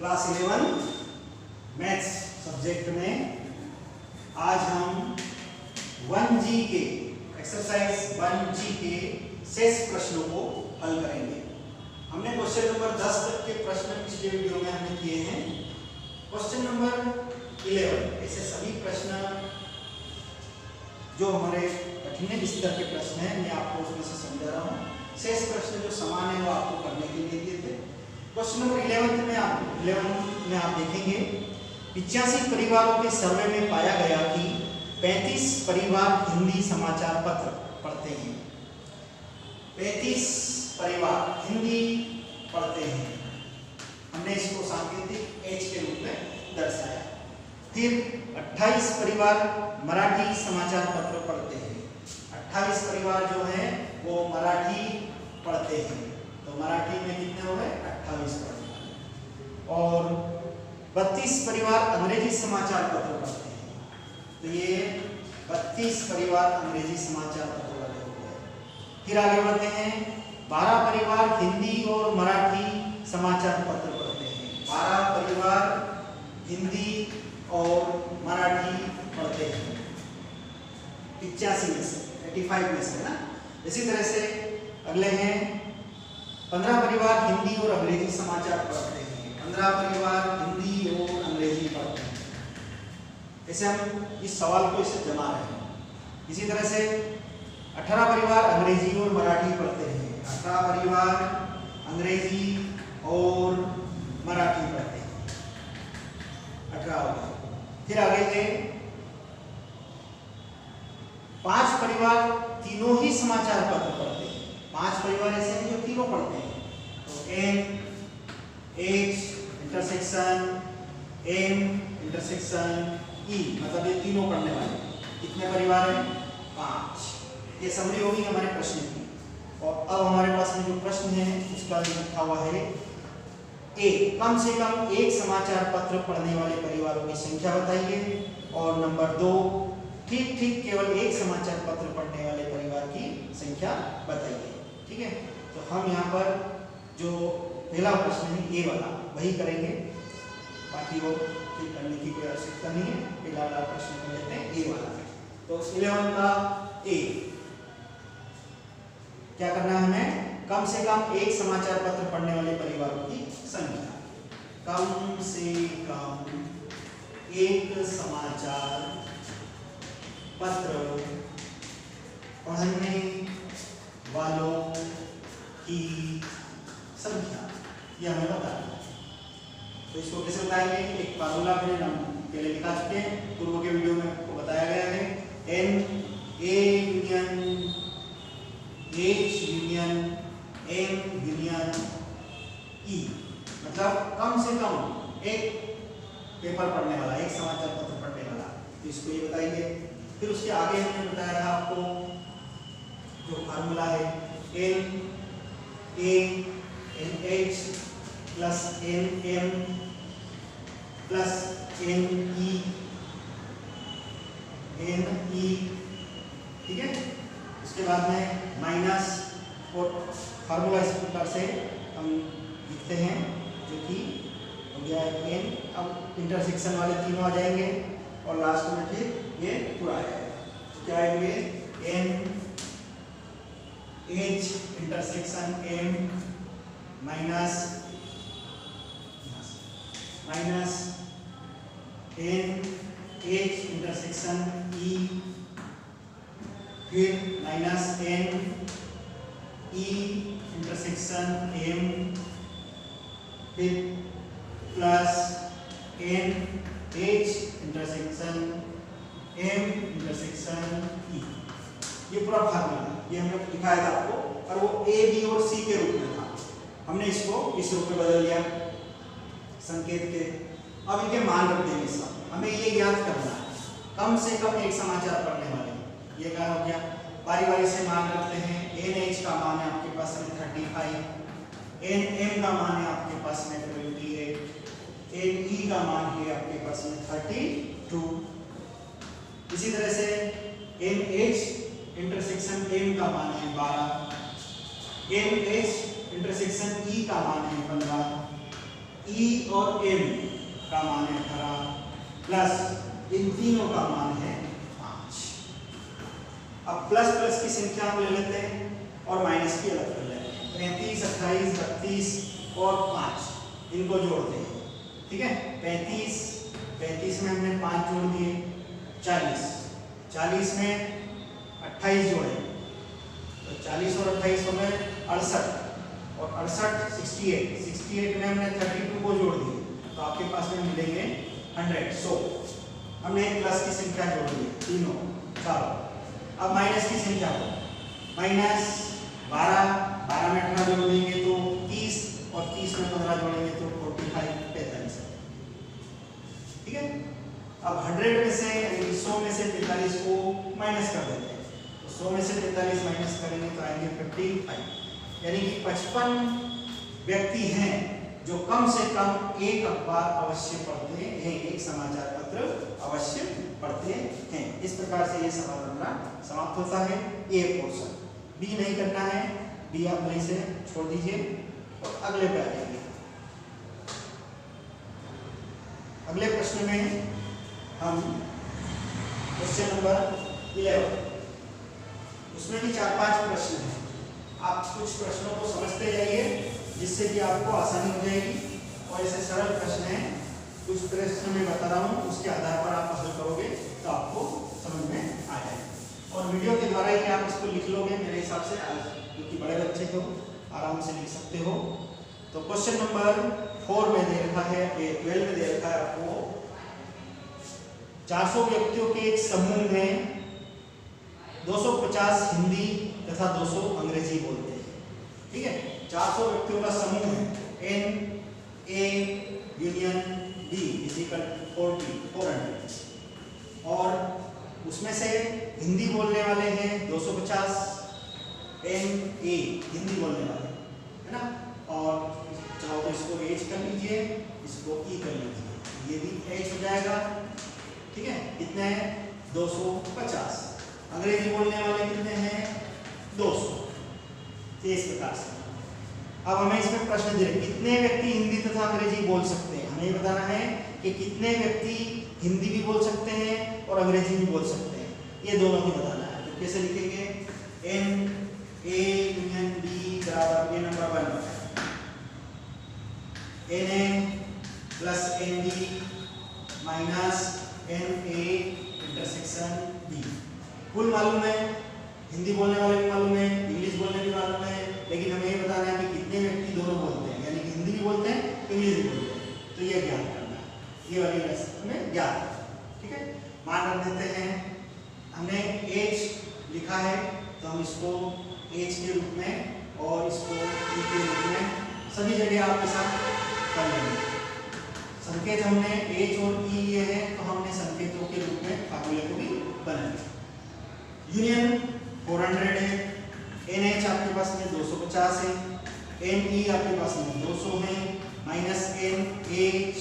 Class 11 maths subject में आज हम 1G के एक्सरसाइज 1G के शेष प्रश्नों को हल करेंगे। हमने क्वेश्चन नंबर 10 तक के प्रश्न पिछले वीडियो में हमने किए हैं। क्वेश्चन नंबर 11 ऐसे सभी प्रश्न जो हमारे कठिन स्तर के प्रश्न हैं मैं आपको उसमें से समझा रहा हूँ। शेष प्रश्न जो समान है वो आपको करने के लिए दिए थे। क्वेश्चन नंबर 11 में आप देखेंगे 85 परिवारों के सर्वे में पाया गया कि 35 परिवार हिंदी समाचार पत्र पढ़ते हैं। 35 परिवार हिंदी पढ़ते हैं। हमने इसको सांकेतिक H के रूप में दर्शाया। फिर 28 परिवार मराठी समाचार पत्र पढ़ते हैं। 28 परिवार जो है वो मराठी पढ़ते हैं। तो मराठी में कितने हो गए? 28 परिवार। और 32 परिवार अंग्रेजी समाचार पत्र पढ़ते हैं। तो ये 32 परिवार अंग्रेजी समाचार पत्र वाले हो गए। फिर आगे बढ़ते हैं 12 परिवार हिंदी और मराठी समाचार पत्र पढ़ते हैं। 12 परिवार हिंदी और मराठी पढ़ते हैं 85 में से, 85 में से ना। इसी तरह से अगले हैं 15 परिवार हिंदी और अंग्रेजी समाचार पढ़ते हैं। 15 परिवार हिंदी और अंग्रेजी पढ़ते हैं। ऐसे हम इस सवाल को इसे जमा रहे हैं। इसी तरह से 18 परिवार अंग्रेजी और मराठी पढ़ते हैं। 18 परिवार अंग्रेजी और मराठी पढ़ते हैं। 18। फिर आगे थे 5 परिवार तीनों ही समाचार पत्र पढ़ते हैं। 5 परिवार ऐसे हैं जो तीनों पढ़ते हैं। तो N H intersection M intersection E, मतलब ये तीनों पढ़ने वाले। कितने परिवार हैं? 5। ये समरी होगी हमारे प्रश्न की। और अब हमारे पास में जो प्रश्न है उसका लिखा हुआ है A, कम से कम एक समाचार पत्र पढ़ने वाले परिवारों की संख्या बताइए। और नंबर 2, ठीक ठीक केवल एक समाचार पत्र पढ़ने वाले परिवार की संख्या बताइए। ठीक है, तो हम यहाँ पर जो पहला प्रश्न है A वाला वही करेंगे, बाकी वो करने की कोई आवश्यकता नहीं है। पहला वाला प्रश्न कर लेते हैं A वाला। तो 11 का A क्या करना है हमें? कम से कम एक समाचार पत्र पढ़ने वाले परिवारों की संख्या। कम से कम एक समाचार पत्र पढ़ने वालों की संख्या यह हमें बताना है। तो इसको कैसे बताएंगे? एक फार्मूला मैंने पहले लिखा चुके हैं, पूर्व के वीडियो में आपको बताया गया है। N A union H union M union E, मतलब कम से कम एक पेपर पढ़ने वाला, एक समाचार पत्र पढ़ने वाला। तो इसको ये बताइए। फिर उसके आगे हमने बताया था आपको जो फार्मूला है N A N H plus N M plus N E N E। ठीक है, उसके बाद में माइनस और फार्मूला इस प्रकार से हम लिखते हैं जो कि हो गया N। अब इंटरसेक्शन वाले तीनों आ जाएंगे और लास्ट में फिर ये पूरा आएगा। तो क्या आएंगे? N H intersection M minus N H intersection E, फिर minus N E intersection M, फिर plus N H intersection M intersection E। ये पूरा फार्मूला ये हमने दिखाया था आपको, और वो A B और C के रूप में था। हमने इसको इस रूप में बदल दिया संकेत के। अब इनके मान रख देंगे सब। हमें ये ज्ञात करना है कम से कम एक समाचार पढ़ने वाले। ये क्या हो गया? पारिवारिक से मान रखते हैं। NH का मान है आपके पास में 35, NM का मान है आपके पास में 28, NE का मान है आपके पास में 32। इसी तरह से NH इंटरसेक्शन M का मान है 12, NH इंटरसेक्शन E का मान है 15, ई और एम का मान है 18 प्लस इन तीनों का मान है 5। अब प्लस प्लस की संख्या हम ले लेते हैं और माइनस की अलग कर लेते हैं। 35, 28, 32 और 5 इनको जोड़ते हैं। ठीक है, 35 में हमने 5 जोड़ दिए, 40 में 28 जोड़े तो 40 और 28 हो गए 68 और 68 में हमने 32 को जोड़ दिए तो आपके पास में मिलेंगे 100। हमने एक प्लस की संख्या जोड़ दी तीनों चारों। अब माइनस की संख्या को माइनस 12 में 18 जोड़ देंगे तो 30 और 30 में 15 जोड़ेंगे तो 45। ठीक है, अब 100 में से 100 में से 45 को माइनस कर देते हैं तो 100 में से 45 माइनस करेंगे तो आएंगे 55। यानी कि 55 व्यक्ति हैं जो कम से कम एक अखबार अवश्य पढ़ते हैं, एक समाचार पत्र अवश्य पढ़ते हैं। इस प्रकार से ये सवाल हमारा समाप्त होता है। ए पोर्शन बी नहीं करना है, बी आप वहीं से छोड़ दीजिए और अगले पे आ जाइए। अगले प्रश्न में हम क्वेश्चन नंबर 11, उसमें भी 4-5 प्रश्न हैं। आप कुछ प्रश्नों को समझते जाइए जिससे कि आपको आसानी हो जाएगी और ऐसे सरल प्रश्न हैं, कुछ प्रश्न मैं बता रहा हूँ उसके आधार पर आप हल करोगे तो आपको समझ में आ जाएगा और वीडियो के द्वारा ही आप इसको लिख लोगे मेरे हिसाब से, क्योंकि बड़े बच्चे को आराम से लिख सकते हो। तो क्वेश्चन नंबर 4 में दे रखा है, 12 में दे रखा है आपको 400 व्यक्तियों के एक समूह में 250 हिंदी तथा 200 अंग्रेजी बोलते हैं। ठीक है, 400 व्यक्तियों का समूह है, N A union B equal 400 और उसमें से हिंदी बोलने वाले हैं 250, N A हिंदी बोलने वाले है ना, और चाहो तो इसको H कर लीजिए, इसको E कर लीजिए, ये भी H हो जाएगा। ठीक है, कितने हैं 250। अंग्रेजी बोलने वाले कितने हैं 200। इस प्रकार से अब हमें इसमें प्रश्न दे रहे कितने व्यक्ति हिंदी तथा अंग्रेजी बोल सकते हैं। हमें बताना है कि कितने व्यक्ति हिंदी भी बोल सकते हैं और अंग्रेजी भी बोल सकते हैं, ये दोनों ही बताना है। तो कैसे लिखेंगे, N A यूनियन B बराबर ये number 1 NA plus NB minus NA intersection B। कुल मालूम है, हिंदी बोलने वाले भी मालूम है, इंग्लिश बोलने भी मालूम है, लेकिन हमें ये बताना है कि कितने व्यक्ति दोनों बोलते हैं, यानी कि हिंदी भी बोलते हैं इंग्लिश भी बोलते हैं। तो ये ज्ञान करना है, ये वाली हमें ज्ञान है। ठीक है, मान रख देते हैं, हमने H लिखा है तो हम इसको H के रूप में और इसको E के रूप में सभी जगह आपके साथ कर लेंगे। संकेत हमने H और E लिए हैं तो हमने संकेतों के रूप में फार्मूले को भी बनाया। यूनियन 400 है, NH आपके पास में 250 है, NE आपके पास में 200 है, माइनस NH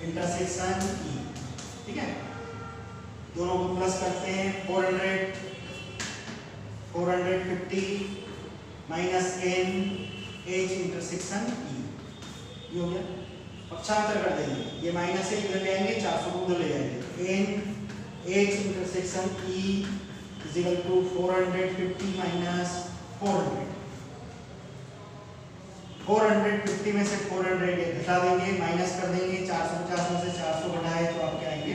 इंटरसेक्शन E। ठीक है, दोनों को प्लस करते हैं 450 माइनस NH इंटरसेक्शन E, ये हो गया। पक्षांतर कर देंगे, ये माइनस से इधर ले आएंगे, 400 को उधर ले जाएंगे, NH intersection E is equal to 450 minus 400। 450 में से 400 ये घटा देंगे, माइनस कर देंगे, 450 में से 400 घटाए तो आपके आएंगे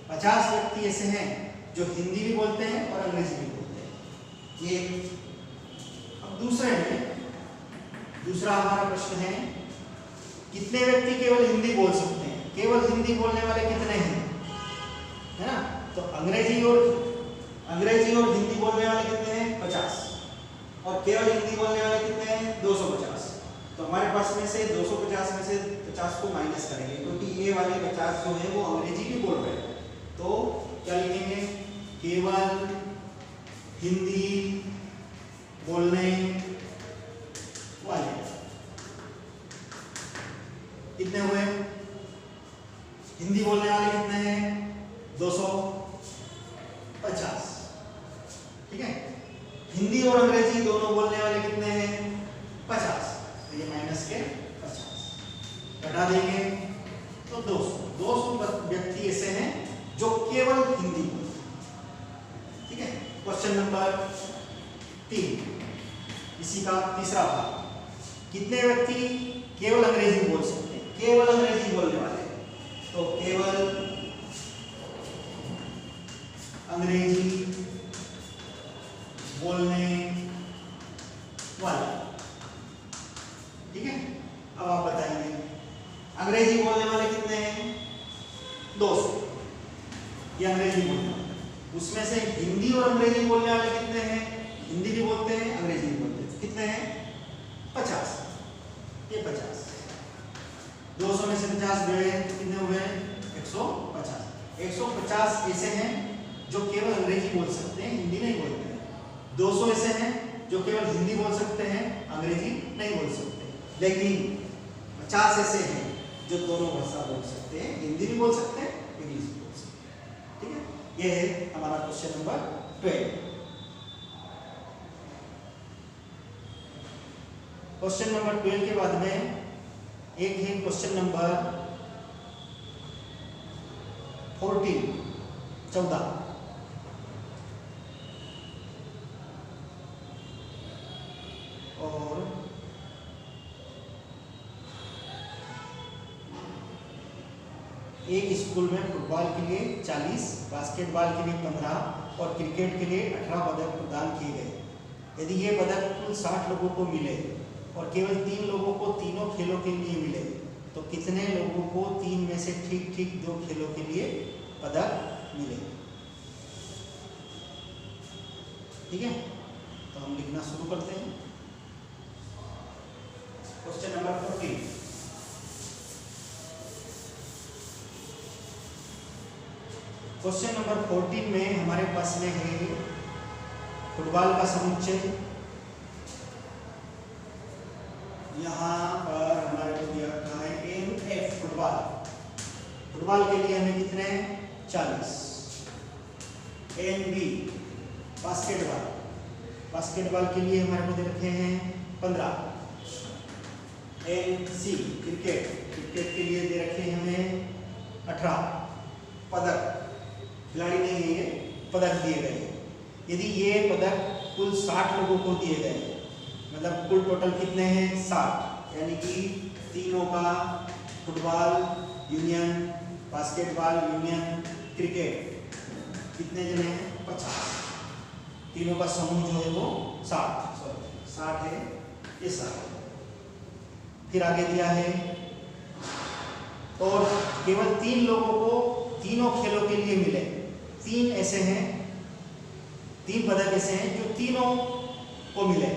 50 व्यक्ति ऐसे हैं जो हिंदी भी बोलते हैं और अंग्रेजी भी बोलते हैं। ये अब दूसरा हमारा प्रश्न है, कितने व्यक्ति केवल हिंदी बोल सकते हैं। केवल हिंदी बोलने वाले कितने हैं, है ना, तो अंग्रेजी और हिंदी बोलने वाले कितने हैं 50 और केवल हिंदी बोलने वाले कितने हैं 250। तो हमारे पास में से 250 में से 50 को माइनस करेंगे क्योंकि ये वाले 50 जो है वो अंग्रेजी भी बोल रहे हैं। तो क्या लिखेंगे, केवल हिंदी बोलने वाले कितने हुए, हिंदी बोलने वाले कितने हैं 250। ठीक है, हिंदी और अंग्रेजी दोनों बोलने वाले कितने हैं 50, तो ये माइनस के 50। घटा देंगे तो 200 व्यक्ति ऐसे हैं जो केवल हिंदी बोलते हैं। ठीक है, क्वेश्चन नंबर 3 इसी का तीसरा भाग, कितने व्यक्ति केवल अंग्रेजी बोल सकते हैं, केवल अंग्रेजी बोलने वाले, तो केवल अंग्रेजी बोलने वाले। ठीक है, अब आप बताइए अंग्रेजी बोलने वाले कितने हैं? 200, ये अंग्रेजी बोलने वाले। उसमें से हिंदी और अंग्रेजी बोलने वाले कितने हैं? हिंदी भी बोलते हैं, अंग्रेजी भी बोलते हैं, कितने हैं? 50, ये 50, 200 में से 50 गए कितने हुए? 150। 150 ऐसे हैं जो केवल अंग्रेजी बोल सकते हैं, हिंदी नहीं बोलते हैं। 200 ऐसे हैं जो केवल हिंदी बोल सकते हैं, अंग्रेजी नहीं बोल सकते। लेकिन 50 ऐसे हैं जो दोनों भाषा बोल सकते हैं, हिंदी भी बोल सकते हैं, इंग्लिश भी बोल सकते हैं। ठीक है, ये है हमारा क्वेश्चन नंबर 12। क्वेश्चन नंबर 12 के बाद में एक है क्वेश्चन नंबर 14 और एक स्कूल में फुटबॉल के लिए 40, बास्केटबॉल के लिए 15 और क्रिकेट के लिए 18 पदक प्रदान किए गए। यदि ये पदक कुल 60 लोगों को मिले और केवल 3 लोगों को तीनों खेलों के लिए मिले, तो कितने लोगों को 3 में से ठीक ठीक 2 खेलों के लिए पदक मिले? ठीक है, तो हम लिखना शुरू करते हैं। क्वेश्चन नंबर 14, क्वेश्चन नंबर 14 में हमारे पास में है फुटबॉल का समुच्चय। यहाँ पर हमारे को दिया रखा है NF फुटबॉल। फुटबॉल के लिए हमें कितने? 40। NB बास्केटबॉल, बास्केटबॉल के लिए हमारे को दे रखे हैं 15। NC क्रिकेट, क्रिकेट के लिए दे रखे हैं हमें 18 पदक। खिलाड़ी नहीं है, ये पदक दिए गए। यदि ये पदक कुल 60 लोगों को दिए गए, मतलब कुल टोटल कितने हैं? 60, यानी कि तीनों का football union, basketball union, cricket, कितने जने हैं? 50। तीनों का समूह जो है वो 60 है, ये 60। फिर आगे दिया है और केवल 3 लोगों को तीनों खेलों के लिए मिले। 3 ऐसे हैं, 3 पदक ऐसे हैं जो तीनों को मिले।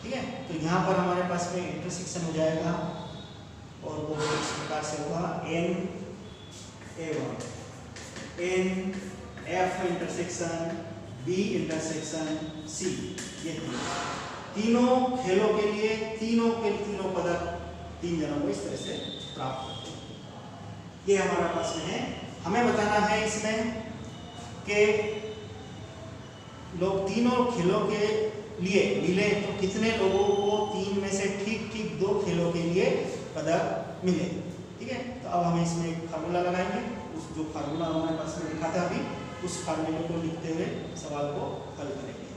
ठीक है, तो यहाँ पर हमारे पास में इंटरसेक्शन हो जाएगा और वो इस प्रकार से होगा NA1, NF intersection, B intersection, C। ये तीनों खेलों के लिए तीनों पदक 3 जनों को इस तरह से प्राप्त होते हैं। ये हमारा पास में है। हमें बताना है इसमें कि लोग तीनों खेलों के लिए मिले तो कितने लोगों को 3 में से ठीक ठीक 2 खेलों के लिए पदक मिले। ठीक है, तो अब हमें इसमें एक फार्मूला लगाएंगे। उस जो फार्मूला हमारे पास में लिखा था अभी, उस फार्मूले को लिखते हुए सवाल को हल करेंगे।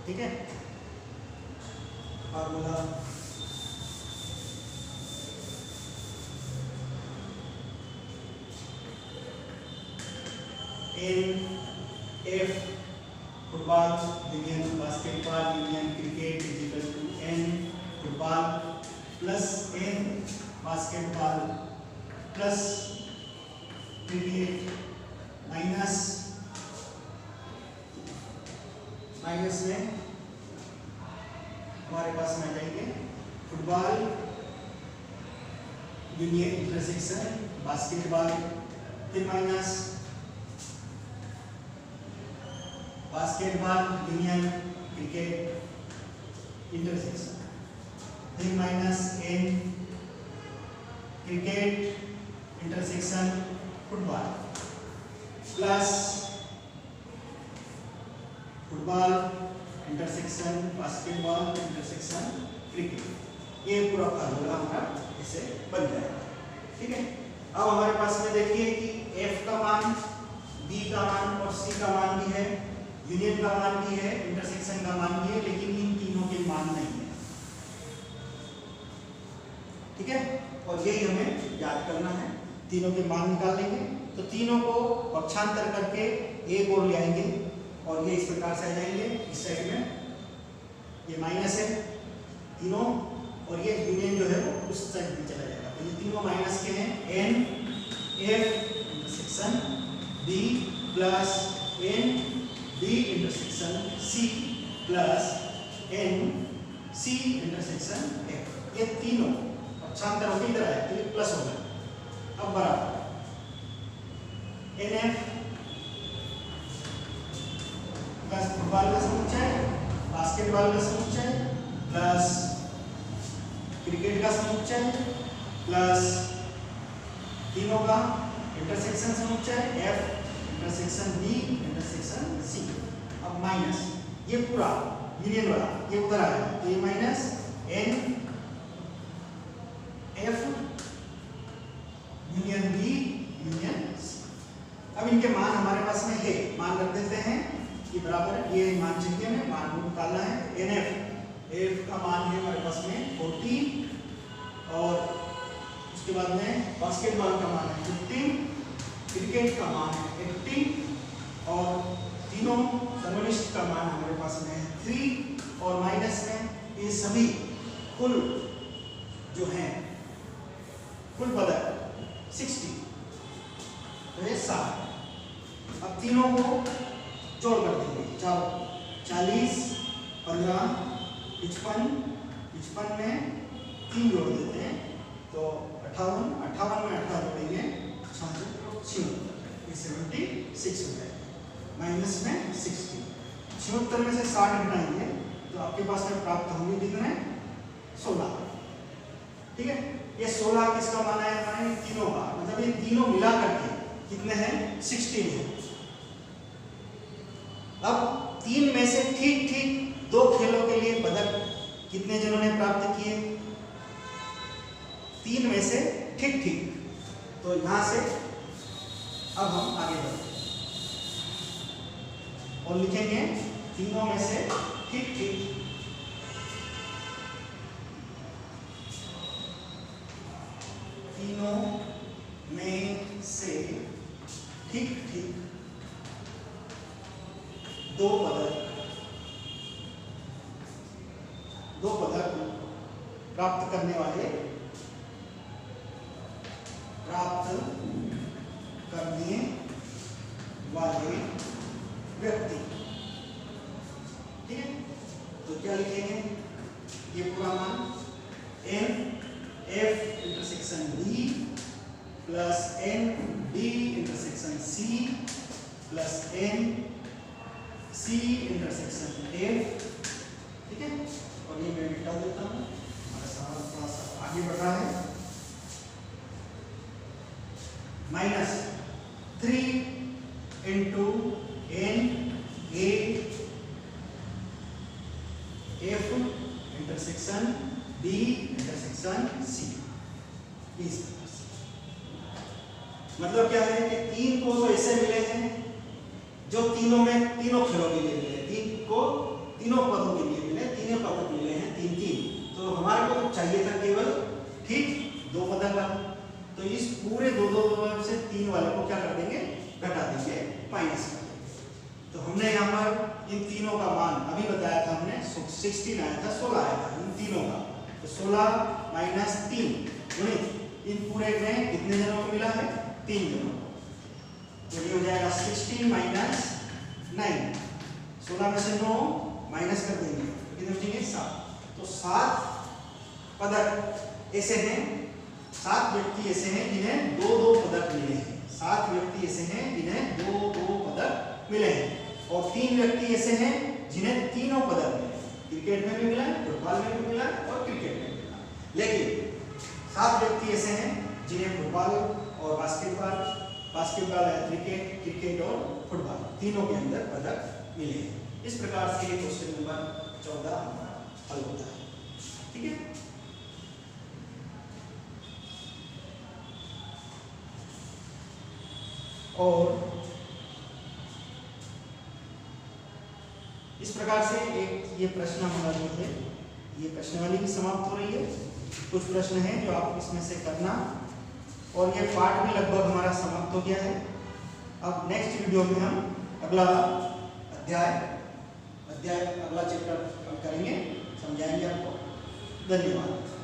ठीक है, formula NF football union, basketball union, cricket is equal to N football plus N basketball plus cricket minus में हमारे पास में आ जाएंगे फुटबॉल यूनियन इंटरसेक्शन बास्केटबॉल, फिर minus basketball union cricket intersection, फिर minus N cricket intersection football plus football intersection basketball intersection cricket. ये पूरा फार्मूला हमारा इसे बन जाएगा। ठीक है, अब हमारे पास में देखिए कि F का मान, B का मान और C का मान भी है, यूनियन का मान भी है, इंटरसेक्शन का मान भी है, लेकिन इन तीनों के मान नहीं है। ठीक है, और यही हमें याद करना है, तीनों के मान निकाल लेंगे। तो तीनों को पक्षांतर करके एक ओर ले आएंगे और ये इस प्रकार से आ जाएंगे। इस साइड में ये माइनस है तीनों, और ये यूनियन जो है वो उस साइड में चला जाएगा। तो ये तीनों माइनस के हैं, N F intersection B plus N B intersection C plus N C intersection F। ये तीनों पक्षांतर होकर इधर आए तो ये प्लस हो गया। अब बराबर NF प्लस फुटबॉल का समुच्चय, बास्केटबॉल का समुच्चय प्लस क्रिकेट का समुच्चय प्लस तीनों का इंटरसेक्शन समुच्चय F intersection B intersection C। अब माइनस ये पूरा यूनियन वाला ये उधर आया तो ये minus N F union B union C। अब इनके मान हमारे पास में है, मान रख देते हैं कि बराबर ये मान चाहिए हमें, मान को निकालना है। NF का मान है हमारे पास में 40 और उसके बाद में बास्केटबॉल का मान है 15, क्रिकेट का मान है 80 और तीनों सर्वनिष्ठ का मान हमारे पास में है 3 और माइनस में ये सभी कुल जो हैं कुल पदक 60 तो ये 60। अब तीनों को जोड़ कर देंगे, 40 15 55 में 3 जोड़ देते हैं तो 58 में 18 जोड़ेंगे 76 हो जाएगा, माइनस में 60। 76 में से 60 घटाएंगे तो आपके पास में प्राप्त होंगे कितने 16। ठीक है, ये 16 किसका मान है हमारे तीनों का, मतलब ये तीनों मिला करके कितने हैं 16 है। अब 3 में से ठीक ठीक 2 खेलों के लिए पदक कितने जनों ने प्राप्त किए, 3 में से ठीक ठीक। तो यहां से अब हम आगे बढ़ते और लिखेंगे तीनों में से ठीक ठीक तीनों में से ठीक ठीक 2 पदक प्राप्त करने वाले व्यक्ति। ठीक है, तो क्या लिखेंगे ये पूरा मान N F intersection B plus N B intersection C plus N C intersection F। ठीक है, और ये मैं मिटा देता हूँ, हमारा सवाल थोड़ा सा आगे बढ़ रहा है। Minus 3 into N A F intersection B intersection C। इस मतलब क्या है कि 3 को तो ऐसे मिले हैं जो तीनों खेलों के लिए मिले, 3 को तीनों पदों के लिए मिले, तीनों पदक मिले हैं 3। तो हमारे को चाहिए था केवल ठीक 2 पदक वाला, तो इस पूरे 2 से 3 वाले को क्या कर देंगे घटा देंगे, माइनस कर देंगे। तो हमने यहाँ पर इन तीनों का मान अभी बताया था हमने 16 आया था, 16 आया था इन तीनों का। तो 16 माइनस 3 गुणित इन पूरे में कितने जनों को मिला है 3 जनों को, तो ये हो जाएगा 16 माइनस 9। 16 में से 9 माइनस कर देंगे कितने बचेंगे 7। तो 7 पदक ऐसे हैं, 7 व्यक्ति ऐसे हैं जिन्हें 2 पदक मिले हैं। 7 व्यक्ति ऐसे हैं जिन्हें 2 पदक मिले हैं और 3 व्यक्ति ऐसे हैं जिन्हें तीनों पदक मिले। क्रिकेट में भी मिला, फुटबॉल में भी मिला और क्रिकेट में भी मिला। लेकिन 7 व्यक्ति ऐसे हैं जिन्हें फुटबॉल और बास्केटबॉल क्रिकेट और फुटबॉल तीनों के अंदर पदक मिले हैं। इस प्रकार से क्वेश्चन नंबर 14 हमारा हल होता है। ठीक है। और इस प्रकार से एक ये प्रश्न हमारा जो है ये प्रश्नावली भी समाप्त हो रही है। कुछ प्रश्न हैं जो आप इसमें से करना, और ये पाठ भी लगभग हमारा समाप्त हो गया है। अब नेक्स्ट वीडियो में हम अगला अगला चैप्टर करेंगे, समझाएंगे आपको। धन्यवाद।